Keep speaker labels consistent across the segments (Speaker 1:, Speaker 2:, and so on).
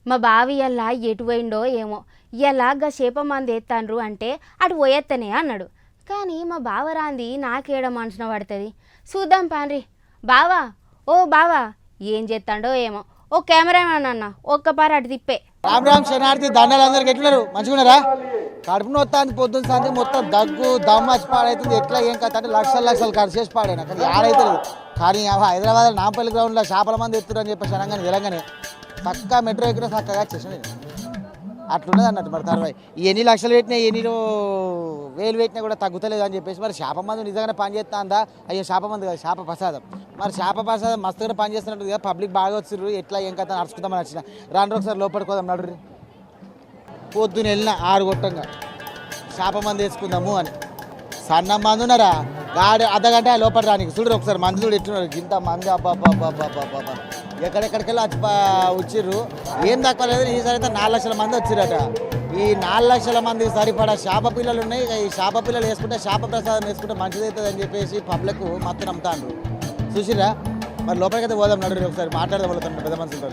Speaker 1: మా బావి ఇలా ఎటు పోయిండో ఏమో ఇలాగా చేప మంది ఎత్తాండ్రు అంటే అటు పోయేత్తనే అన్నాడు. కానీ మా బావ రాంది నాకేడ మనసున పడుతుంది. చూద్దాం పాన్రి. బావా ఓ బావా ఏం చేస్తాడో ఏమో. ఓ కెమెరామెన్ అన్న ఒక్కపారి అటు తిప్పే.
Speaker 2: రామ్ రామ్ శనార్థి దండాలు అందరికి ఎట్లున్నారు? మంచిగున్నారా? కడుపు నొత్తాంది పొద్దున్న సాయంత్రం మొత్తం దగ్గు దమ్మచ్చి పాడైతుంది. ఎట్లా ఏం కథ అంటే లక్షలు ఖర్చు చేసి పాడాను. కానీ ఆడైతుంది. కానీ హైదరాబాద్ నాంపల్లి గ్రౌండ్లో చేపల మంది ఎత్తురు అని చెప్పేసి అనగానే తెలంగాణ చక్కగా మెట్రో ఎక్కిన చక్కగా చేసాను. అట్లున్నది అన్నట్టు. మరి తర్వాత ఎన్ని లక్షలు పెట్టినా ఎన్ని వేలు పెట్టినా కూడా తగ్గుతలేదు అని చెప్పేసి మరి చేప మందు నిజంగానే పనిచేస్తుందా? అయ్యో చేప మందు కాదు, చేప ప్రసాదం. మరి చేప ప్రసాదం మస్తుగా పనిచేస్తున్నట్టు కదా. పబ్లిక్ బాగా వచ్చిర్రు. ఎట్లా ఏం కథ నడుచుకుందామని వచ్చిన రాను ఒకసారి లోపలికి పోదాం నడురు. పొద్దున వెళ్ళిన 6 గొట్టంగా చేప మందు వేసుకుందాము అని. సన్న మంది ఉన్నారా గాడి అర్ధగంట లోపల రానికి. చూడరు ఒకసారి మంది చూడు ఎట్లున్నారు. ఇంత మంది అబ్బాబ్బాబ్బాబ్బా ఎక్కడెక్కడికెళ్ళి వచ్చిర్రు. ఏం తక్కువ లేదు. ఈసారి అయితే 4 లక్షల మంది వచ్చిరట. ఈ 4 లక్షల మందికి సరిపడా చేప పిల్లలు ఉన్నాయి. ఈ చేప పిల్లలు వేసుకుంటే చేప ప్రసాదం వేసుకుంటే మంచిదవుతుంది అని చెప్పేసి పబ్లిక్ మొత్తం నమ్ముతాండ్రు. చూసిరా? మరి లోపలికైతే పోదాం నడురు ఒకసారి మాట్లాడదాం వెళ్తాను పెద్ద మనుషులతో.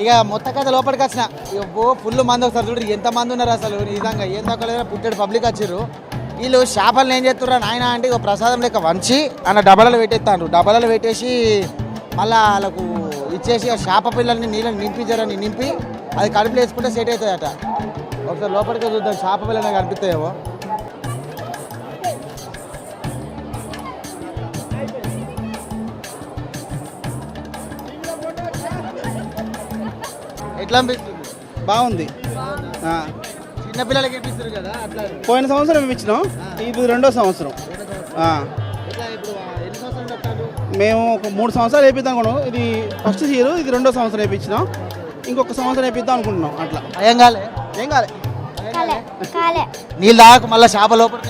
Speaker 2: ఇక మొత్తం కథ లోపలికి వచ్చిన ఫుల్ మంది ఒకసారి చూడు ఎంత మంది ఉన్నారు అసలు. నిజంగా ఏం తక్కువ లేదా పుట్టేడు పబ్లిక్ వచ్చిర్రు. వీళ్ళు చేపలను ఏం చేస్తుర్రా నాయన అంటే ఇక ప్రసాదం లెక్క వంచి అన్న డబ్బాలలో పెట్టేస్తాను. డబ్బాలలో పెట్టేసి మళ్ళీ వాళ్ళకు ఇచ్చేసి ఆ చేప పిల్లల్ని నీళ్ళని నింపించారని నింపి అది కడుపులో వేసుకుంటే సెట్ అవుతాయట. ఒకసారి లోపలికి చూద్దాం చేప పిల్లలు కనిపిస్తాయేమో. ఎట్లా అనిపిస్తుంది?
Speaker 3: బాగుంది.
Speaker 2: చిన్నపిల్లలకి ఇప్పిస్తారు కదా అట్లా.
Speaker 3: పోయిన సంవత్సరం ఇప్పించినాం, ఇది 2వ సంవత్సరం. మేము ఒక 3 సంవత్సరాలు వేపిద్దాం అనుకున్నాం. ఇది ఫస్ట్ ఇయర్, ఇది 2వ సంవత్సరం వేయించినాం. ఇంకొక సంవత్సరం వేపిద్దాం అనుకుంటున్నాం. అట్లా
Speaker 2: ఏం కాలే
Speaker 3: ఏం కాలే
Speaker 2: నీళ్ళు తాగకు మళ్ళీ చేప లోపలికి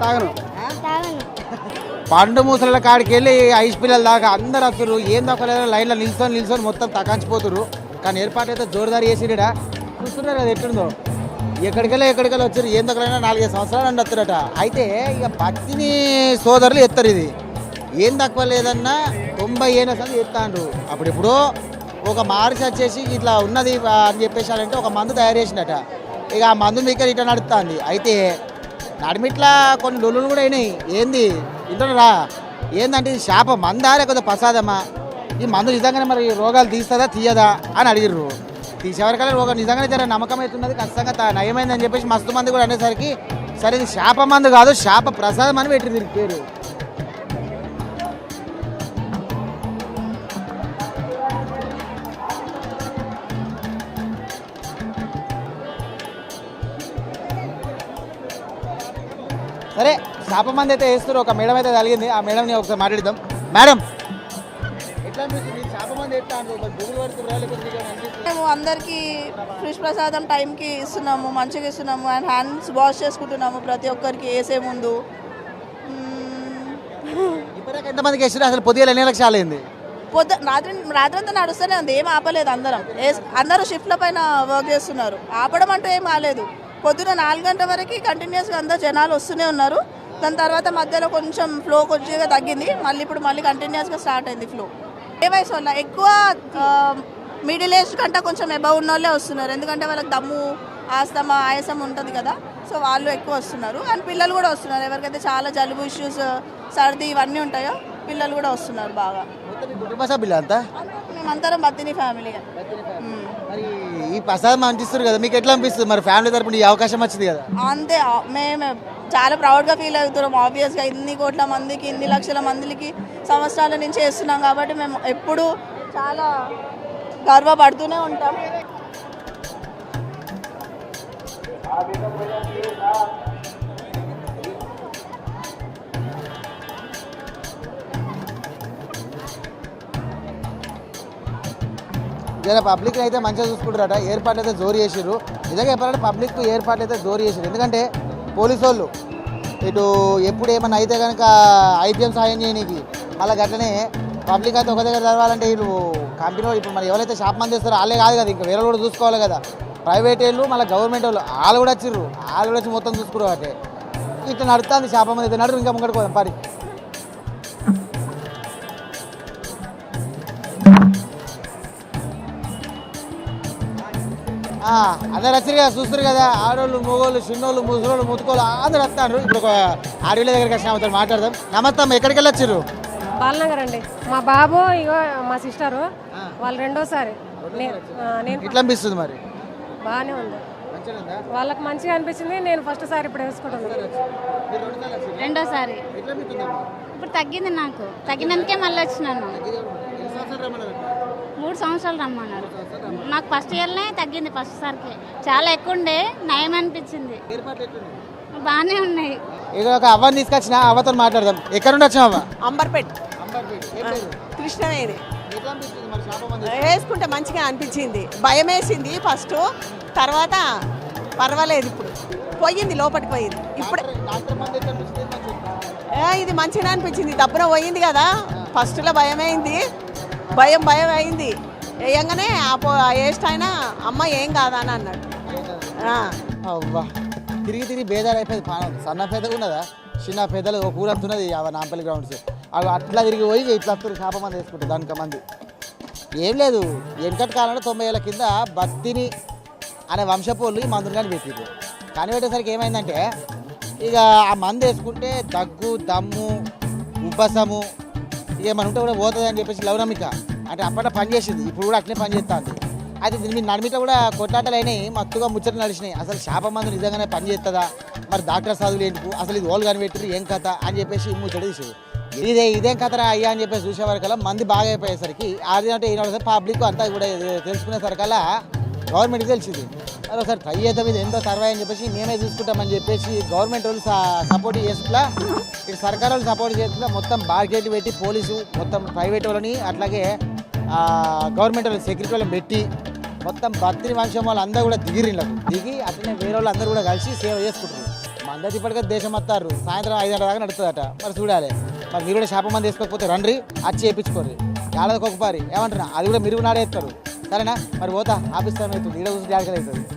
Speaker 3: తాగను.
Speaker 2: పండు మూసల కాడికి వెళ్ళి ఐస్ పిల్లల దాకా అందరు వస్తారు. ఏం దక్కలేదు లైన్లో నిల్చొని మొత్తం తకాంచిపోతున్నారు. కానీ ఏర్పాటు అయితే జోరుదారి చేసిరా. చూస్తున్నారు కదా ఎట్లుందో. ఎక్కడికెళ్ళి వచ్చారు. ఏం దక్కలైనా 4-5 సంవత్సరాలు అని వస్తారట. అయితే ఇక పత్తిని సోదరులు ఎత్తారు. ఇది ఏం తక్కువ లేదన్నా 90 ఏళ్ళ సంది ఎత్తాండ్రు. అప్పుడెప్పుడో ఒక మార్చి వచ్చేసి ఇట్లా ఉన్నది అని చెప్పేసారంటే ఒక మందు తయారు చేసినట. ఇక ఆ మందు మీకు ఇట్లా నడుస్తుంది. అయితే నడిమిట్లా కొన్ని లొల్లులు కూడా అయినాయి. ఏంది ఇంటున్నారా? ఏందంటే ఇది చేప మందా లేకపోతే ప్రసాదమా? ఈ మందు నిజంగానే మరి రోగాలు తీస్తుందా తీయదా అని అడిగిర్రు. తీసేవరకల్లా రోగం నిజంగానే జర నమ్మకం అవుతున్నది. ఖచ్చితంగా నయమైందని చెప్పేసి మస్తు మంది కూడా అనేసరికి సరే ఇది చేప మందు కాదు చేప ప్రసాదం అని పెట్టి దీనికి పేరు. సరే చేప మంది అయితే వేస్తారు. ఒక మేడం అయితే కలిగింది. ఆ మేడంని ఒకసారి మాట్లాడిద్దాం. మేడం ఎట్లా అనిపిస్తుంది? చేప మంది ఎట్లా
Speaker 4: మేము అందరికీ ఫ్రెష్ ప్రసాదం టైంకి ఇస్తున్నాము, మంచిగా ఇస్తున్నాము. అండ్ హ్యాండ్స్ వాష్ చేసుకుంటున్నాము ప్రతి ఒక్కరికి వేసే ముందు.
Speaker 2: ఇప్పటిదాకా ఎంతమందికి వేసారు? అసలు పొద్దుగా ఎన్ని లక్షలు అయింది?
Speaker 4: రాత్రంతా నడుస్తూనే ఉంది. ఏం ఆపలేదు. అందరూ షిఫ్ట్ల పైన వర్క్ చేస్తున్నారు. ఆపడం అంటూ ఏం ఆలేదు. పొద్దున 4 గంటల వరకు కంటిన్యూస్గా అందరూ జనాలు వస్తూనే ఉన్నారు. దాని తర్వాత మధ్యలో కొంచెం ఫ్లో కొద్దిగా తగ్గింది. ఇప్పుడు మళ్ళీ కంటిన్యూస్గా స్టార్ట్ అయింది ఫ్లో. ఏ వయసు వల్ల ఎక్కువ మిడిల్ ఏజ్ కంటే కొంచెం అబవ్ ఉన్న వాళ్ళే వస్తున్నారు. ఎందుకంటే వాళ్ళకి దమ్ము ఆస్తమా ఆయాసం ఉంటుంది కదా, సో వాళ్ళు ఎక్కువ వస్తున్నారు. అండ్ పిల్లలు కూడా వస్తున్నారు. ఎవరికైతే చాలా జలుబు ఇష్యూస్ సర్ది ఇవన్నీ ఉంటాయో పిల్లలు కూడా వస్తున్నారు బాగా. మేమందరం బత్తిని ఫ్యామిలీ.
Speaker 2: మరి ఈ ప్రసాదం అందిస్తారు కదా, మీకు ఎట్లా అనిపిస్తుంది? మరి ఫ్యామిలీ తరపున ఈ అవకాశం వచ్చింది కదా.
Speaker 4: అంతే, మేము చాలా ప్రౌడ్గా ఫీల్ అవుతున్నాం. ఆబ్వియస్గా ఇన్ని కోట్ల మందికి, ఇన్ని లక్షల మందికి సంవత్సరాల నుంచి చేస్తున్నాం కాబట్టి మేము ఎప్పుడూ చాలా గర్వపడుతూనే ఉంటాం.
Speaker 2: జర పబ్లిక్ అయితే మంచిగా చూసుకుంటారట. ఏర్పాట్లు అయితే జోరు చేసిర్రు. నిజంగా చెప్పాలంటే పబ్లిక్ ఏర్పాట్లు అయితే జోరు చేసిర్రు. ఎందుకంటే పోలీసు వాళ్ళు ఇటు ఎప్పుడు ఏమన్నా అయితే కనుక ఐపీఎం సాయం చేయనీకి మళ్ళీ గట్లనే పబ్లిక్ అయితే ఒక దగ్గర చదవాలంటే వీళ్ళు కంపెనీ ఇప్పుడు మరి ఎవరైతే షాప్ మంది చేస్తారో వాళ్ళే కాదు కదా, ఇంకా వేరే కూడా చూసుకోవాలి కదా. ప్రైవేట్ వాళ్ళు మళ్ళీ గవర్నమెంట్ వాళ్ళు కూడా వచ్చిర్రు. వాళ్ళు కూడా వచ్చి మొత్తం చూసుకున్నారు. అంటే ఇట్లా నడుస్తుంది షాప్ మంది అయితే నడురు. ఇంకా ముంగడికి పోదాం పాడి. అందరు వచ్చారు కదా, చూస్తారు కదా, ఆడోళ్ళు మొగోళ్ళు చిన్నోళ్ళు ముసలోళ్ళు ముతుకోళ్ళు అందరు వస్తారు. ఇప్పుడు ఒక ఆడవిళ్ళ దగ్గరికి వచ్చిన ఆమెతో మాట్లాడదాం. నమస్తే అమ్మ, ఎక్కడికి వెళ్ళొచ్చారు?
Speaker 5: బాలనగర్ అండి. మా బాబు ఇగో మా సిస్టరు వాళ్ళు రెండోసారి. నేను
Speaker 2: ఎట్లా అనిపిస్తుంది మరి?
Speaker 5: బాగానే ఉంది, వాళ్ళకి మంచిగా అనిపించింది. నేను ఫస్ట్ సారి ఇప్పుడు వేసుకుంటున్నాను.
Speaker 1: రెండోసారి ఇప్పుడు తగ్గింది, నాకు తగ్గినందుకే మళ్ళీ వచ్చినాను. 3 సంవత్సరాలు రమ్మన్నారు. నాకు ఫస్ట్ ఇయర్నే తగ్గింది, ఫస్ట్ సారికి చాలా ఎక్కువ ఉండే, నయం అనిపించింది. బాగానే ఉన్నాయి.
Speaker 2: ఇక ఒక అవ్వని తీసుకొచ్చిన, అవ్వతో మాట్లాడదాం. ఎక్కడ నుండి వచ్చిన అవ్వ?
Speaker 6: అంబర్పేట్ కృష్ణవేది. వేసుకుంటే మంచిగా అనిపించింది, భయం వేసింది ఫస్ట్, తర్వాత పర్వాలేదు, ఇప్పుడు పోయింది, లోపలికి పోయింది. ఇప్పుడు ఇది మంచిగా అనిపించింది, దప్పున పోయింది కదా. ఫస్ట్లో భయమైంది, భయం అయింది. వేయంగానే ఆ ఏస్ట్ అయినా అమ్మ ఏం కాదా అని అన్నాడు.
Speaker 2: అవ్వా తిరిగి బేదారు అయిపోయింది. పానం సన్న పెద్దగా ఉన్నదా, చిన్న పెద్దలు ఒక ఊరు వస్తున్నది నాంపల్లి గ్రౌండ్స్. అవి అట్లా తిరిగి పోయి ఇట్లా వస్తారు, చేప మంది వేసుకుంటారు. దానికి మంది ఏం లేదు. వెనకటి కాలంలో 90 ఏళ్ళ కింద బత్తిని అనే వంశపోళ్ళు ఈ మందులు కానీ పెట్టిరు. కానీ పెట్టేసరికి ఏమైందంటే ఇక ఆ మందు వేసుకుంటే దగ్గు, దమ్ము, ఉబ్బసము ఏమన్నా ఉంటే కూడా పోతుంది అని చెప్పేసి లవనమిక అంటే అప్పట్లో పనిచేసింది. ఇప్పుడు కూడా అట్లనే పనిచేస్తుంది. అయితే దీని మీద నడిమిట కూడా కొట్లాటలు అయినాయి, మత్తుగా ముచ్చట్లు నడిచినాయి. అసలు చేప మందు నిజంగానే పనిచేస్తుందా, మరి డాక్టర్ చదువులు ఏంటి, అసలు ఇది ఓళ్ళు కానీ పెట్టిరు ఏం కథ అని చెప్పేసి ముచ్చట తీసేది. ఇదేం కథరా అయ్యా అని చెప్పేసి చూసేవారికల్లా మంది బాగా అయిపోయేసరికి అదేంటే ఈనాడు పబ్లిక్ అంతా కూడా తెలుసుకునేసరికల్లా గవర్నమెంట్కి తెలిసింది. మరి ఒకసారి ట్రై చేద్దాం, ఇది ఎంతో తర్వాయి అని చెప్పేసి మేమే చూసుకుంటామని చెప్పేసి గవర్నమెంట్ వాళ్ళు సపోర్ట్ చేసుకులా, ఇటు సర్కారు వాళ్ళు సపోర్ట్ చేసుకులా, మొత్తం బార్గెట్ పెట్టి పోలీసు మొత్తం ప్రైవేట్ వాళ్ళని అట్లాగే గవర్నమెంట్ వాళ్ళు సెక్యూరిటీ వాళ్ళని పెట్టి మొత్తం భక్తిని వంశం వాళ్ళు అందరూ కూడా దిగి అట్లనే వేరే వాళ్ళు అందరూ కూడా కలిసి సేవ చేసుకుంటారు. మందతి ఇప్పటికే దేశం వస్తారు, సాయంత్రం 5 గంటల దాకా నడుతుందట. మరి చూడాలి, మరి మీరు కూడా చేప మంది వేసుకోకపోతే రండి, వచ్చి వేయించుకోరు. ఏడాదికి ఒకసారి ఏమంటున్నా, అది కూడా మీరు నాడేస్తారు. సరేనా? మరి పోతా, ఆఫీస్ టైం అవుతుంది, ఈడ చూసి జాగ్రత్త అవుతుంది.